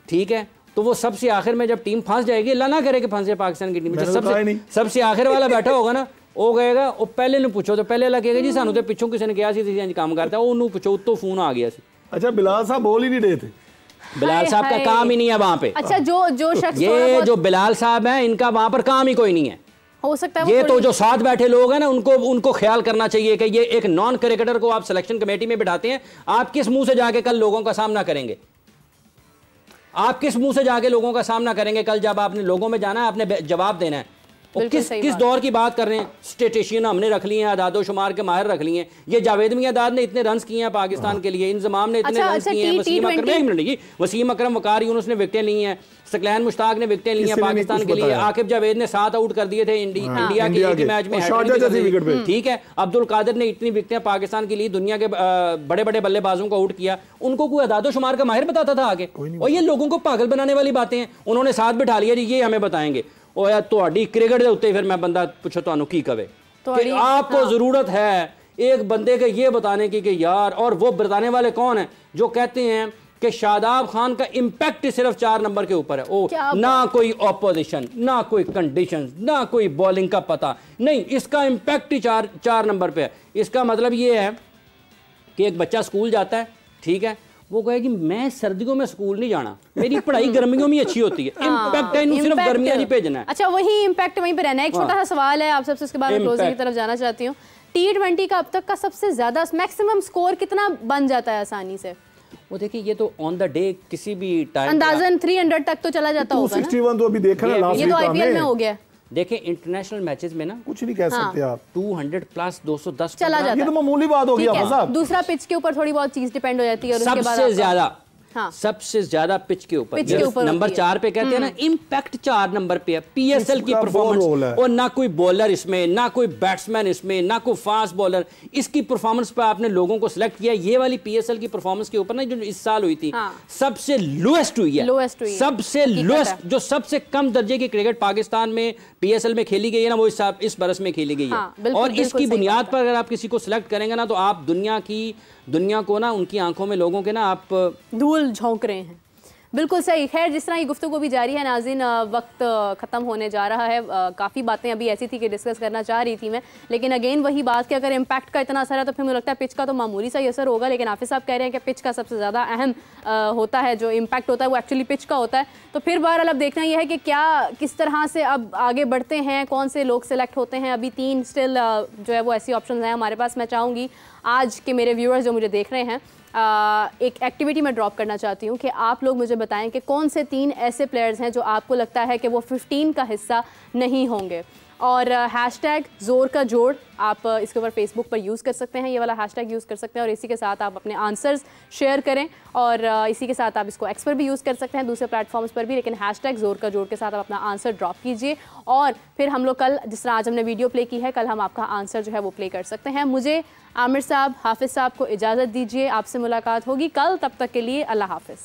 ठीक है, तो वो सबसे आखिर में जब टीम फंस जाएगी, अल्लाह ना करे कि फंसे पाकिस्तान की टीम, सबसे आखिर वाला बैठा होगा ना, वो कहेगा वो पहले नहीं पूछो, तो पहले अल्लाह कहेगा जी सानू तो पिछों किसी ने कहा सी काम करता है, ओनू पूछो, तो फोन आ गया सी। अच्छा बिलाल साहब बोल ही नहीं रहे थे, बिलाल साहब का काम ही नहीं है वहां पे। अच्छा जो शख्स ये जो बिलाल साहब हैं इनका वहां पर काम ही कोई नहीं है, हो सकता है ये तो जो साथ बैठे लोग हैं ना उनको ख्याल करना चाहिए कि ये एक नॉन क्रिकेटर को आप सिलेक्शन कमेटी में बिठाते हैं, आप किस मुंह से जाके कल लोगों का सामना करेंगे? आप किस मुंह से जाके लोगों का सामना करेंगे कल जब आपने लोगों में जाना है, आपने जवाब देना है। और किस दौर की बात कर रहे हैं? स्टेटिशियन हमने रख लिए हैं, आदादो शुमार के माहिर रख लिए हैं। ये जावेद मियादाद ने इतने रन किए हैं पाकिस्तान के लिए, इंजमाम ने इतने रन किए हैं, वसीम अकरम वकार यूनुस ने विकेटें ली हैं, सकलैन मुश्ताक ने विकेटें ली हैं पाकिस्तान के लिए, आकिब जावेद ने 7 आउट कर दिए थे इंडिया के एक मैच में, ठीक है, अब्दुल कादिर ने इतनी विकेटें पाकिस्तान के लिए दुनिया के बड़े बड़े बल्लेबाजों को आउट किया। उनको कोई आदादो शुमार का माहिर बताता था आगे? और ये लोगों को पागल बनाने वाली बातें हैं। उन्होंने साथ बिठा लिया जी ये हमें बताएंगे। और यार ਤੁਹਾਡੀ क्रिकेट के उत्ते फिर मैं बंदा पूछो ਤੁਹਾਨੂੰ की कवे कि आपको जरूरत है एक बंदे के ये बताने की कि यार, और वो बताने वाले कौन है जो कहते हैं कि शादाब खान का इम्पैक्ट सिर्फ 4 नंबर के ऊपर है। ओ ना कोई ऑपोजिशन, ना कोई कंडीशन, ना कोई बॉलिंग का पता नहीं, इसका इम्पैक्ट ही 4 नंबर पे है। इसका मतलब ये है कि एक बच्चा स्कूल जाता है, ठीक है, वो कहे कि मैं सर्दियों में स्कूल नहीं जाना, मेरी पढ़ाई गर्मियों में अच्छी होती है। इम्पैक्ट है, सिर्फ गर्मियां नहीं भेजना है। अच्छा, वही इम्पैक्ट वहीं पे रहना है। एक छोटा सा सवाल है आप सबसे, उसके बाद क्लोजिंग की तरफ जाना चाहती हूँ। T20 का अब तक का सबसे ज्यादा मैक्सिमम स्कोर कितना बन जाता है आसानी से? वो देखिए, ये तो ऑन द डे किसी भी टाइम अंदाजन 300 तक तो चला जाता होगा ना? 261 तो अभी देखा ना लास्ट ये तो आईपीएल में हो गया। देखें इंटरनेशनल मैचेस में ना कुछ नहीं कह सकते आप, 200 प्लस 210 चला जाता है। ये तो मामूली बात हो गया। दूसरा पिच के ऊपर थोड़ी बहुत चीज डिपेंड हो जाती है, और उसके बाद सबसे ज्यादा हाँ। सबसे ज्यादा पिच के ऊपर नंबर 4 पे कहते हैं ना, इम्पैक्ट 4 नंबर पे है। पीएसएल की परफॉर्मेंस, और ना कोई बॉलर इसमें, ना कोई बैट्समैन इसमें, ना कोई फास्ट बॉलर, इसकी परफॉर्मेंस पे आपने लोगों को सिलेक्ट किया। ये वाली पीएसएल की परफॉर्मेंस के ऊपर ना, जो इस साल हुई थी, सबसे लोएस्ट हुई है, सबसे लोएस्ट, जो सबसे कम दर्जे की क्रिकेट पाकिस्तान में पीएसएल में खेली गई है ना, वो इस बरस में खेली गई है। और इसकी बुनियाद पर अगर आप किसी को सिलेक्ट करेंगे ना, तो आप दुनिया को ना, उनकी आंखों में लोगों के ना आप धूल झोंक रहे हैं। बिल्कुल सही। खैर, जिस तरह ये गुफ्तगू भी जारी है नाज़रीन, वक्त ख़त्म होने जा रहा है। काफ़ी बातें अभी ऐसी थी कि डिस्कस करना चाह रही थी मैं, लेकिन अगेन वही बात कि अगर इम्पैक्ट का इतना असर है तो फिर मुझे लगता है पिच का तो मामूली सा ही असर होगा। लेकिन हाफिज़ साहब कह रहे हैं कि पिच का सबसे ज़्यादा अहम होता है, जो इम्पैक्ट होता है वो एक्चुअली पिच का होता है। तो फिर बहरहाल अब देखना यह है कि क्या किस तरह से अब आगे बढ़ते हैं, कौन से लोग सेलेक्ट होते हैं। अभी 3 स्टिल जो है वो ऐसी ऑप्शन हैं हमारे पास। मैं चाहूँगी आज के मेरे व्यूअर्स जो मुझे देख रहे हैं, एक एक्टिविटी में ड्रॉप करना चाहती हूँ कि आप लोग मुझे बताएं कि कौन से 3 ऐसे प्लेयर्स हैं जो आपको लगता है कि वो 15 का हिस्सा नहीं होंगे। और हैशटैग ज़ोर का जोड़ आप इसके ऊपर फेसबुक पर यूज़ कर सकते हैं, ये वाला हैशटैग यूज़ कर सकते हैं, और इसी के साथ आप अपने आंसर्स शेयर करें। और इसी के साथ आप इसको एक्स पर भी यूज़ कर सकते हैं, दूसरे प्लेटफॉर्म्स पर भी, लेकिन हैशटैग ज़ोर का जोड़ के साथ आप अपना आंसर ड्रॉप कीजिए। और फिर हम लोग कल, जिस तरह आज हमने वीडियो प्ले की है, कल हम आपका आंसर जो है वो प्ले कर सकते हैं। मुझे आमिर साहब, हाफिज़ साहब को इजाज़त दीजिए, आपसे मुलाकात होगी कल। तब तक के लिए अल्लाह हाफिज़।